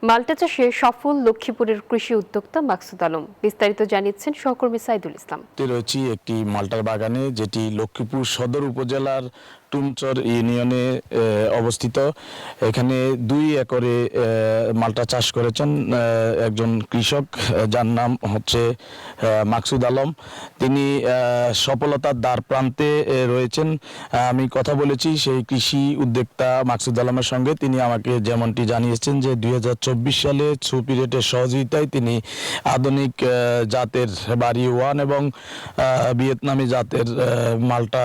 মাল্টা চাষে সফল লক্ষ্মীপুরের কৃষি উদ্যোক্তা মাকসুদ আলম। বিস্তারিত জানিয়েছেন সহকর্মী সাইদুল ইসলাম। রয়েছি একটি মাল্টার বাগানে, যেটি লক্ষ্মীপুর সদর উপজেলার টুমচর ইউনিয়নে অবস্থিত। এখানে 2 একরে মাল্টা চাষ করেছেন একজন কৃষক, যার নাম হচ্ছে মাকসুদ আলম। তিনি সফলতার দ্বার প্রান্তে রয়েছেন। আমি কথা বলেছি সেই কৃষি উদ্যোক্তা মাকসুদ আলমের সঙ্গে। তিনি আমাকে যেমনটি জানিয়েছেন যে 2024 সালে সুপিরিয়ডের সহযোগিতায় তিনি আধুনিক জাতের বাড়ি 1 এবং ভিয়েতনামি জাতের মাল্টা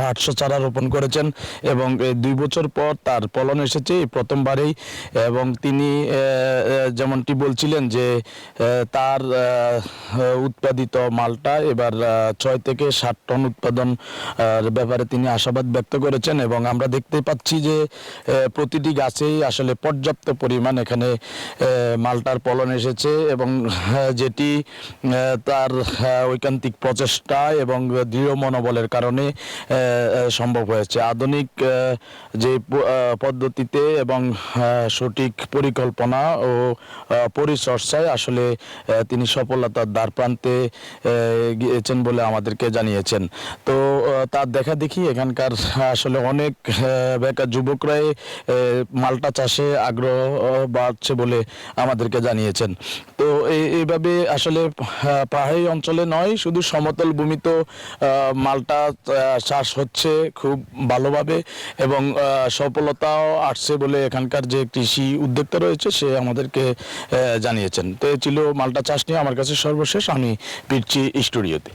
800 চারা রোপণ করেছেন এবং 2 বছর পর তার ফলন এসেছে প্রথমবারেই। এবং তিনি যেমনটি বলছিলেন যে তার উৎপাদিত মালটা এবার 6 থেকে 7 টন উৎপাদন ব্যাপারে তিনি আশাবাদ ব্যক্ত করেছেন। এবং আমরা দেখতে পাচ্ছি যে প্রতিটি গাছেই আসলে পর্যাপ্ত পরিমাণ এখানে মালটার ফলন এসেছে এবং যেটি তার ঐকান্তিক প্রচেষ্টা এবং দৃঢ় মনোবলের কারণে সম্ভব হয়েছে। আধুনিক যে পদ্ধতিতে এবং সঠিক পরিকল্পনা ও পরিচর্যায় আসলে তিনি সফলতার দ্বার প্রান্তে গিয়েছেন বলে আমাদেরকে জানিয়েছেন। তো তার দেখা দেখি এখানকার আসলে অনেক বেকার যুবকরাই মাল্টা চাষে আগ্রহ বাড়ছে বলে আমাদেরকে জানিয়েছেন। তো এইভাবে আসলে পাহাড়ি অঞ্চলে নয়, শুধু সমতল ভূমিতেও মাল্টা চাষ হচ্ছে খুব ভালোভাবে এবং সফলতাও আসছে বলে এখানকার যে কৃষি উদ্যোক্তা রয়েছে সে আমাদেরকে জানিয়েছেন। তো ছিল মাল্টা চাষ নিয়ে আমার কাছে সর্বশেষ। আমি ফিরছি স্টুডিওতে।